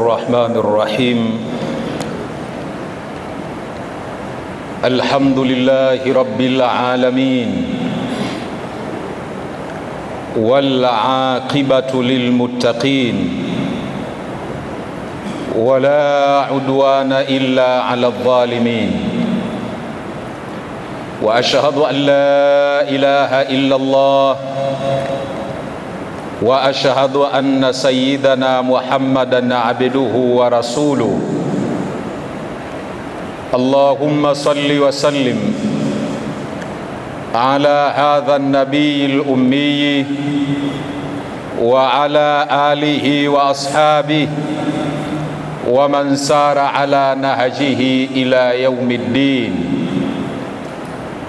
الرحمن الرحيم. الحمد لله رب العالمين، والعاقبة للمتقين، ولا عدوان إلا على الظالمين. وأشهد أن لا إله إلا الله، وأشهد أن سيدنا محمدًا عبده ورسوله. اللهم صل وسلم على هذا النبي الأمي وعلى آله وأصحابه ومن سار على نهجه إلى يوم الدين.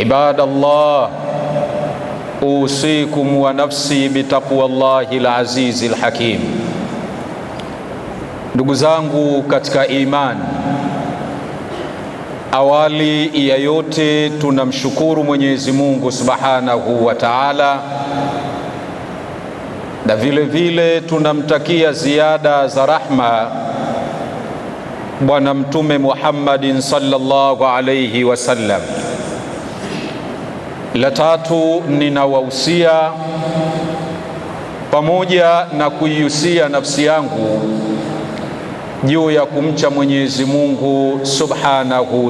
عباد الله، أوصيكم ونفسي بتقوى الله العزيز الحكيم. Ndugu zangu katika imani, awali ya yote tunamshukuru Mwenyezi Mungu Subhanahu wa Ta'ala, na vile vile tunamtakia ziada za rahma Bwana Mtume Muhammadin sallallahu alayhi wasallam. La tatu, ninawahusia pamoja na kuihusia nafsi yangu juu ya kumcha Mwenyezi Mungu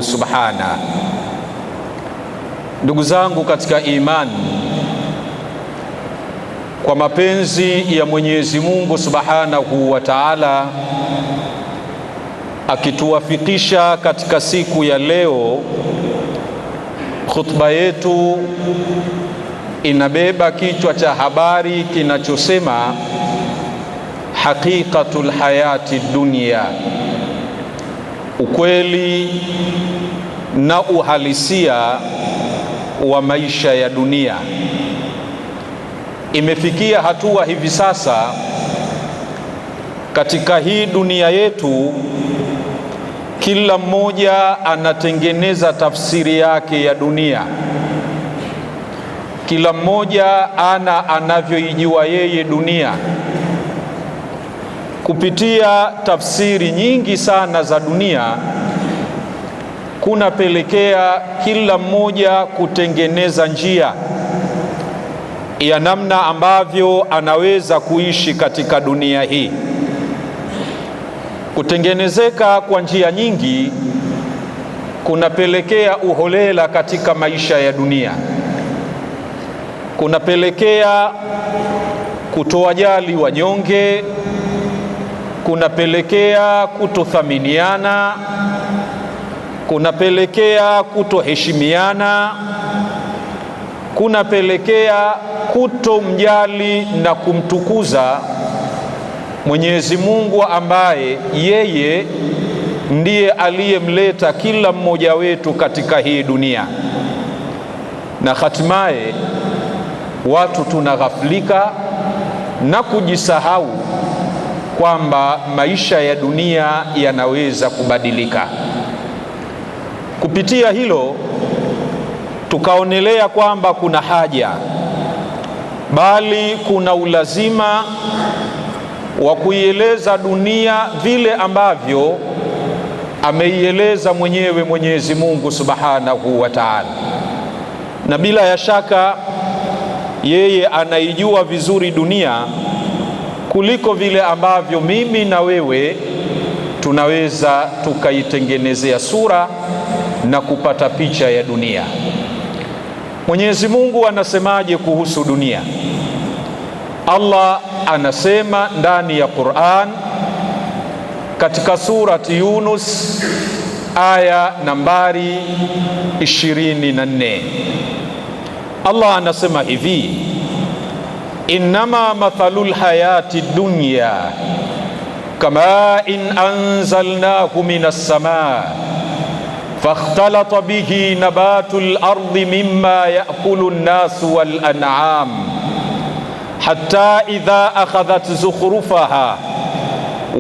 subhana. Ndugu zangu katika imani, kwa mapenzi ya Mwenyezi Mungu Subhanahu wa Ta'ala, akituwafikisha katika siku ya leo, khutba yetu inabeba kichwa cha habari kinachosema haqiqatul hayati dunia, ukweli na uhalisia wa maisha ya dunia. Imefikia hatua hivi sasa katika hii dunia yetu, kila mmoja anatengeneza tafsiri yake ya dunia. Kila mmoja anavyoijua yeye dunia kupitia tafsiri nyingi sana za dunia, kunapelekea kila mmoja kutengeneza njia ya namna ambavyo anaweza kuishi katika dunia hii. Kutengenezeka kwa njia nyingi kunapelekea uholela katika maisha ya dunia, kunapelekea kutowajali wanyonge, kunapelekea kutothaminiana, kunapelekea kutoheshimiana, kunapelekea kutomjali na kumtukuza Mwenyezi Mungu ambaye yeye ndiye aliyemleta kila mmoja wetu katika hii dunia. Na hatimaye watu tunaghaflika na kujisahau kwamba maisha ya dunia yanaweza kubadilika. Kupitia hilo tukaonelea kwamba kuna haja, bali kuna ulazima wa kuieleza dunia vile ambavyo ameieleza mwenyewe Mwenyezi Mungu Subhanahu wa Ta'ala. Na bila ya shaka yeye anaijua vizuri dunia kuliko vile ambavyo mimi na wewe tunaweza tukaitengenezea sura na kupata picha ya dunia. Mwenyezi Mungu anasemaje kuhusu dunia? Allah anasema ndani ya Qur'an katika surati Yunus aya nambari 24. Allah anasema hivi: innama mathalul hayati dunya kama in anzalnahu minas samaa fakhtalata bihi nabatul ardi mimma ya'kulu an-nasu wal an'am hatta idha akhadhat zukhrufaha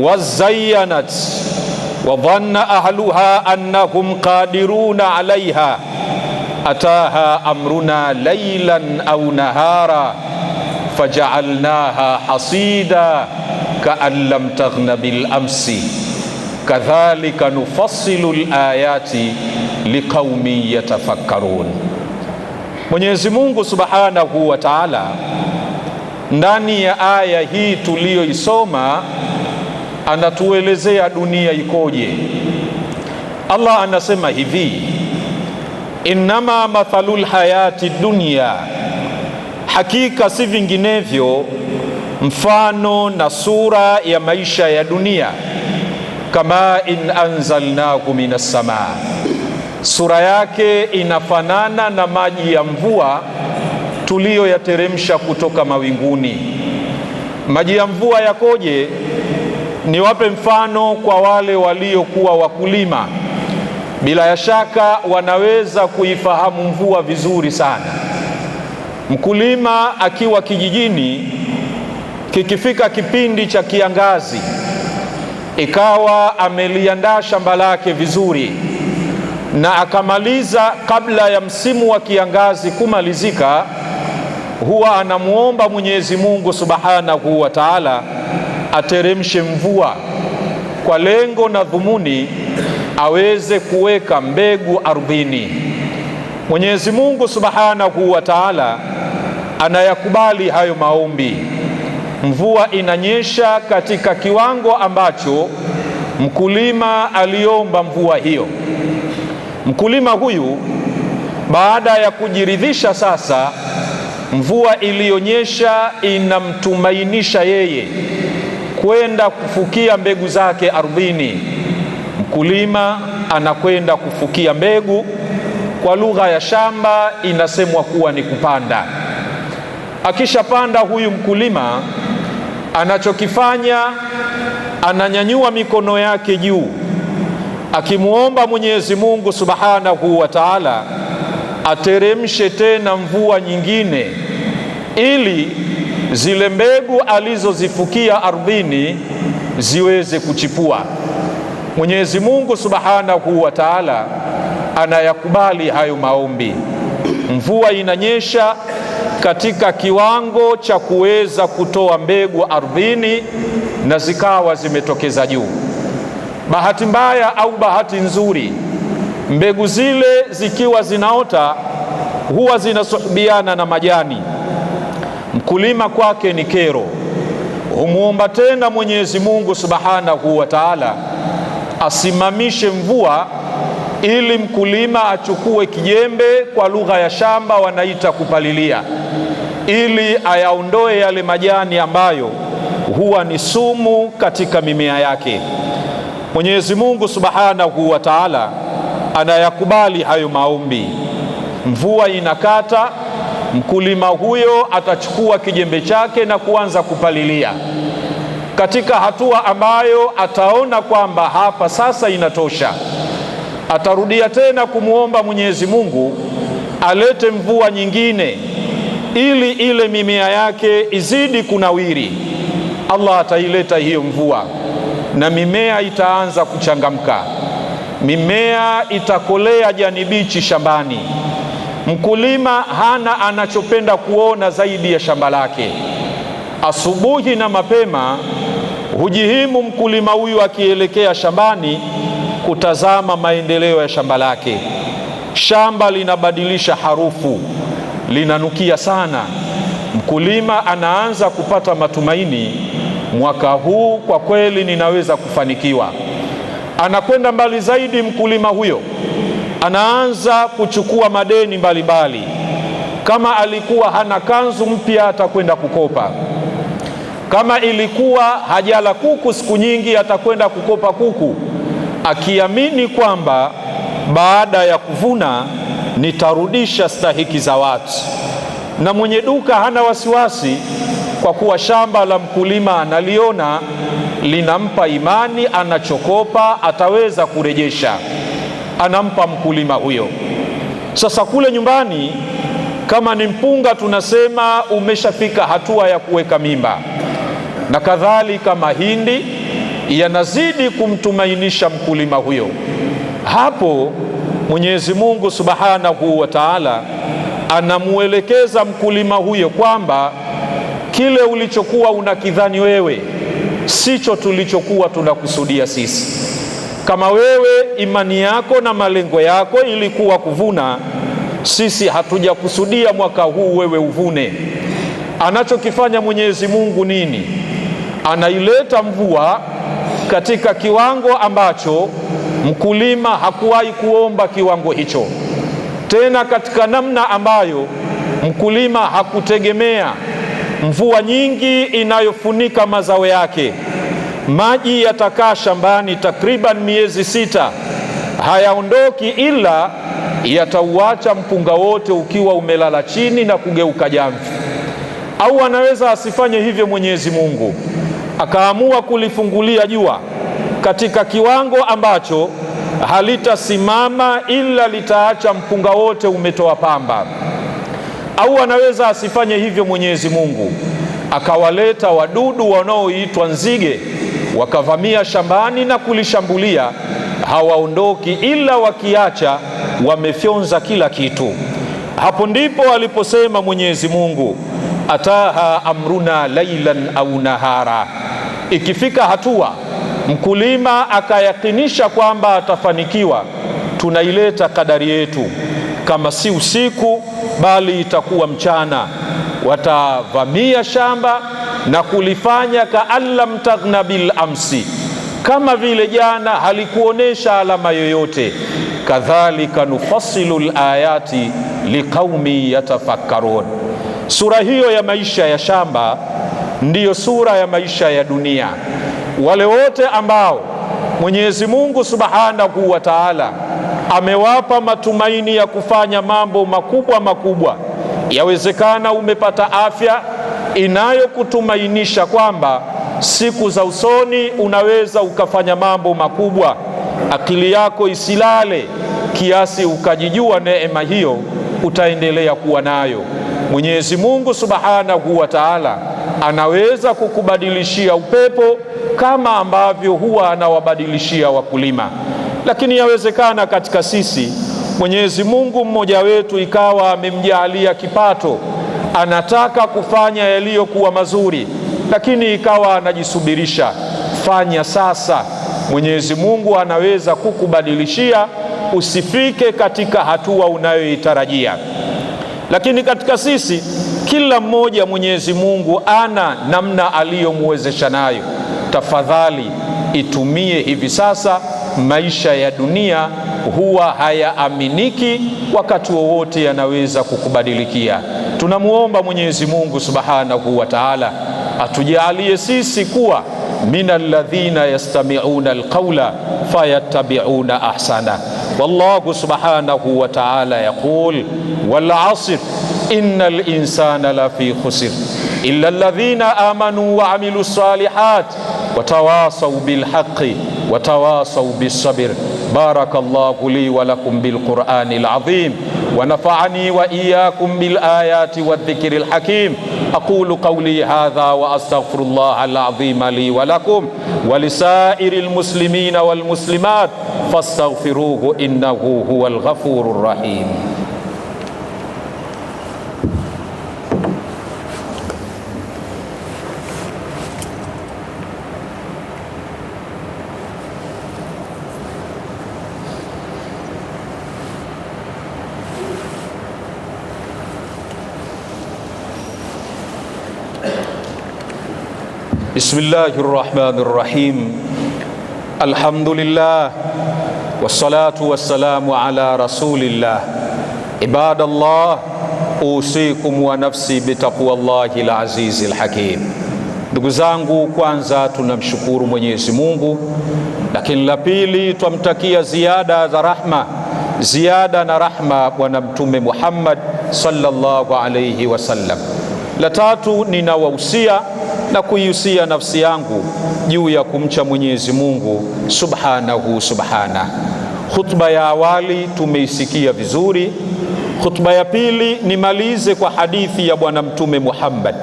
wazayyanat wa dhanna ahluha annahum qadiruna 'alayha ataha amruna laylan aw nahara faja'alnaha hasida kaan lam taghna bil amsi kadhalika nufassilu alayati liqaumin yatafakkarun. Mwenyezi Mungu Subhanahu wa Ta'ala ndani ya aya hii tuliyoisoma anatuelezea dunia ikoje. Allah anasema hivi: innama mathalul hayati dunya, hakika si vinginevyo mfano na sura ya maisha ya dunia, kama in anzalnahu minas samaa, sura yake inafanana na maji ya mvua tuliyoyateremsha kutoka mawinguni. Maji ya mvua yakoje? Niwape mfano kwa wale waliokuwa wakulima, bila ya shaka wanaweza kuifahamu mvua vizuri sana. Mkulima akiwa kijijini, kikifika kipindi cha kiangazi, ikawa ameliandaa shamba lake vizuri na akamaliza kabla ya msimu wa kiangazi kumalizika, huwa anamuomba Mwenyezi Mungu Subhanahu wa Ta'ala ateremshe mvua kwa lengo na dhumuni aweze kuweka mbegu ardhini. Mwenyezi Mungu Subhanahu wa Ta'ala anayakubali hayo maombi. Mvua inanyesha katika kiwango ambacho mkulima aliomba mvua hiyo. Mkulima huyu baada ya kujiridhisha sasa mvua iliyonyesha inamtumainisha yeye kwenda kufukia mbegu zake ardhini, mkulima anakwenda kufukia mbegu. Kwa lugha ya shamba inasemwa kuwa ni kupanda. Akishapanda huyu mkulima, anachokifanya ananyanyua mikono yake juu akimuomba Mwenyezi Mungu Subhanahu wa Ta'ala ateremshe tena mvua nyingine ili zile mbegu alizozifukia ardhini ziweze kuchipua. Mwenyezi Mungu Subhanahu wa Ta'ala anayakubali hayo maombi. Mvua inanyesha katika kiwango cha kuweza kutoa mbegu ardhini na zikawa zimetokeza juu. Bahati mbaya au bahati nzuri, mbegu zile zikiwa zinaota huwa zinasuhubiana na majani. Mkulima kwake ni kero, humuomba tena Mwenyezi Mungu Subhanahu wa Ta'ala asimamishe mvua ili mkulima achukue kijembe, kwa lugha ya shamba wanaita kupalilia, ili ayaondoe yale majani ambayo huwa ni sumu katika mimea yake. Mwenyezi Mungu Subhanahu wa Ta'ala anayakubali hayo maombi. Mvua inakata, mkulima huyo atachukua kijembe chake na kuanza kupalilia. Katika hatua ambayo ataona kwamba hapa sasa inatosha, atarudia tena kumuomba Mwenyezi Mungu alete mvua nyingine ili ile mimea yake izidi kunawiri. Allah ataileta hiyo mvua na mimea itaanza kuchangamka, mimea itakolea jani bichi shambani. Mkulima hana anachopenda kuona zaidi ya shamba lake. Asubuhi na mapema hujihimu mkulima huyu akielekea shambani kutazama maendeleo ya shamba lake. Shamba linabadilisha harufu, linanukia sana. Mkulima anaanza kupata matumaini, mwaka huu kwa kweli ninaweza kufanikiwa. Anakwenda mbali zaidi mkulima huyo, anaanza kuchukua madeni mbalimbali. Kama alikuwa hana kanzu mpya, atakwenda kukopa. Kama ilikuwa hajala kuku siku nyingi, atakwenda kukopa kuku, akiamini kwamba baada ya kuvuna nitarudisha stahiki za watu. Na mwenye duka hana wasiwasi, kwa kuwa shamba la mkulima analiona linampa imani, anachokopa ataweza kurejesha, anampa mkulima huyo. Sasa kule nyumbani, kama ni mpunga, tunasema umeshafika hatua ya kuweka mimba, na kadhalika mahindi yanazidi kumtumainisha mkulima huyo. Hapo Mwenyezi Mungu Subhanahu wa Ta'ala anamuelekeza mkulima huyo kwamba kile ulichokuwa unakidhani wewe sicho tulichokuwa tunakusudia sisi. Kama wewe imani yako na malengo yako ilikuwa kuvuna, sisi hatujakusudia mwaka huu wewe uvune. Anachokifanya Mwenyezi Mungu nini? Anaileta mvua katika kiwango ambacho mkulima hakuwahi kuomba kiwango hicho, tena katika namna ambayo mkulima hakutegemea. Mvua nyingi inayofunika mazao yake, maji yatakaa shambani takriban miezi 6, hayaondoki ila yatauacha mpunga wote ukiwa umelala chini na kugeuka jamvi. Au anaweza asifanye hivyo Mwenyezi Mungu, akaamua kulifungulia jua katika kiwango ambacho halitasimama ila litaacha mpunga wote umetoa pamba. Au anaweza asifanye hivyo Mwenyezi Mungu, akawaleta wadudu wanaoitwa nzige wakavamia shambani na kulishambulia, hawaondoki ila wakiacha wamefyonza kila kitu. Hapo ndipo aliposema Mwenyezi Mungu, ataha amruna lailan au nahara. Ikifika hatua mkulima akayakinisha kwamba atafanikiwa, tunaileta kadari yetu, kama si usiku bali itakuwa mchana. Watavamia shamba na kulifanya ka'allam taghna bil amsi, kama vile jana halikuonesha alama yoyote. Kadhalika nufassilu al-ayati liqaumi yatafakkarun. Sura hiyo ya maisha ya shamba ndiyo sura ya maisha ya dunia. Wale wote ambao Mwenyezi Mungu Subhanahu wa Ta'ala amewapa matumaini ya kufanya mambo makubwa makubwa, yawezekana umepata afya inayokutumainisha kwamba siku za usoni unaweza ukafanya mambo makubwa, akili yako isilale kiasi ukajijua neema hiyo utaendelea kuwa nayo. Mwenyezi Mungu Subhanahu wa Ta'ala anaweza kukubadilishia upepo kama ambavyo huwa anawabadilishia wakulima. Lakini yawezekana katika sisi Mwenyezi Mungu mmoja wetu ikawa amemjalia kipato, anataka kufanya yaliyokuwa mazuri, lakini ikawa anajisubirisha. Fanya sasa, Mwenyezi Mungu anaweza kukubadilishia usifike katika hatua unayoitarajia. Lakini katika sisi kila mmoja Mwenyezi Mungu ana namna aliyomwezesha nayo. Tafadhali itumie hivi sasa. Maisha ya dunia huwa hayaaminiki, wakati wowote yanaweza kukubadilikia. Tunamuomba Mwenyezi Mungu Subhanahu wa Ta'ala atujalie sisi kuwa minal ladhina yastami'una alqawla fayattabi'una ahsana. Wallahu Subhanahu wa Ta'ala yaqul wal 'asr innal insana lafi khusr illa alladhina amanu wa 'amilus salihat وتواصوا بالحق وتواصوا بالصبر. بارك الله لي ولكم بالقرآن العظيم ونفعني وإياكم بالآيات والذكر الحكيم. أقول قولي هذا وأستغفر الله العظيم لي ولكم ولسائر المسلمين والمسلمات فاستغفروه إنه هو الغفور الرحيم. بسم الله الرحمن الرحيم. الحمد لله والصلاة والسلام على رسول الله. عباد الله أوصيكم ونفسي بتقوى الله العزيز الحكيم. Ndugu zangu, kwanza tunamshukuru Mwenyezi Mungu, lakini la pili tumtakia ziada na rahma Bwana Mtume Muhammad sallallahu alayhi wasallam. La tatu, ninawahusia na kuihusia nafsi yangu juu ya kumcha Mwenyezi Mungu subhana. Khutba ya awali tumeisikia vizuri. Khutba ya pili nimalize kwa hadithi ya Bwana Mtume Muhammad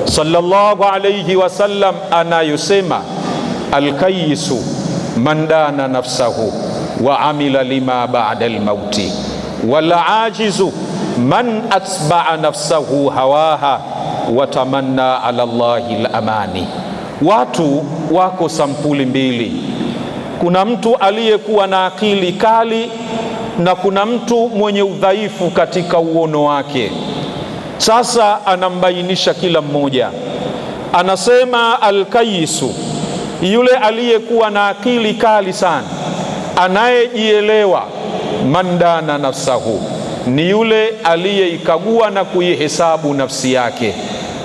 sallallahu alayhi wasallam anayosema, alkayisu man dana nafsahu wa amila lima ba'da almauti wal ajizu man atba'a nafsahu hawaha watamanna ala Allahi al-amani. Watu wako sampuli mbili. Kuna mtu aliyekuwa na akili kali na kuna mtu mwenye udhaifu katika uono wake. Sasa anambainisha kila mmoja, anasema alkayisu, yule aliyekuwa na akili kali sana, anayejielewa, mandana nafsahu, ni yule aliyeikagua na kuihesabu nafsi yake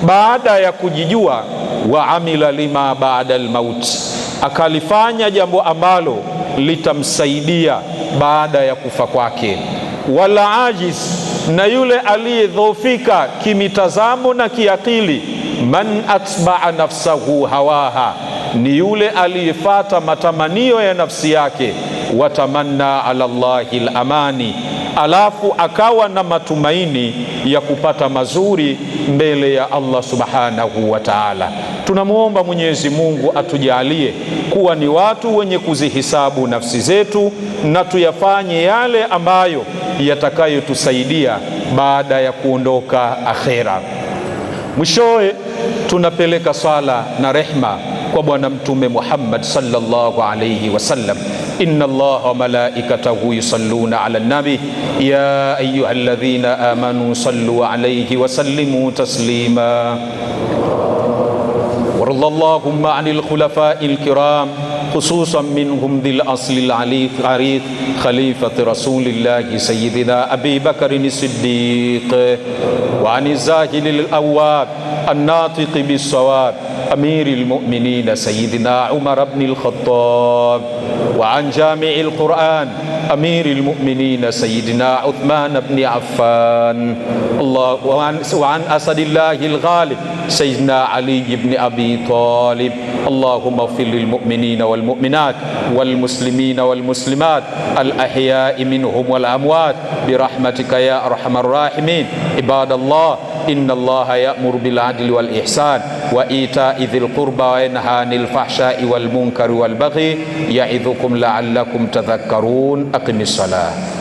baada ya kujijua, wa amila lima baada almaut, akalifanya jambo ambalo litamsaidia baada ya kufa kwake. Wala ajiz, na yule aliyedhoofika kimitazamo na kiakili, man atba'a nafsahu hawaha, ni yule aliyefata matamanio ya nafsi yake, watamanna ala Allahi al-amani, alafu akawa na matumaini ya kupata mazuri mbele ya Allah subhanahu wa ta'ala. Tunamwomba Mwenyezi Mungu atujalie kuwa ni watu wenye kuzihisabu nafsi zetu na tuyafanye yale ambayo yatakayotusaidia baada ya kuondoka akhera. Mwishowe tunapeleka swala na rehma kwa Bwana Mtume Muhammad sallallahu alayhi wasallam. Inna Allaha wa malaikatahu yusalluna ala nabi ya ayyuhalladhina amanu sallu alayhi wa sallimu taslima. وارض اللهم عن الخلفاء الكرام خصوصا منهم ذي الأصل العريق خليفة رسول الله سيدنا أبي بكر الصديق، وعن الزاهد الأواب الناطق بالصواب أمير المؤمنين سيدنا عمر بن الخطاب، وعن جامع القرآن أمير المؤمنين سيدنا عثمان بن عفان، وعن أسد الله الغالب سيدنا علي بن أبي طالب. اللهم اغفر للمؤمنين والمؤمنات والمسلمين والمسلمات الأحياء منهم والأموات برحمتك يا أرحم الراحمين. عباد الله، إن الله يأمر بالعدل والإحسان وإيتاء ذي القربى وينهى عن الفحشاء والمنكر والبغي يعظكم لعلكم تذكرون. أقم الصلاة.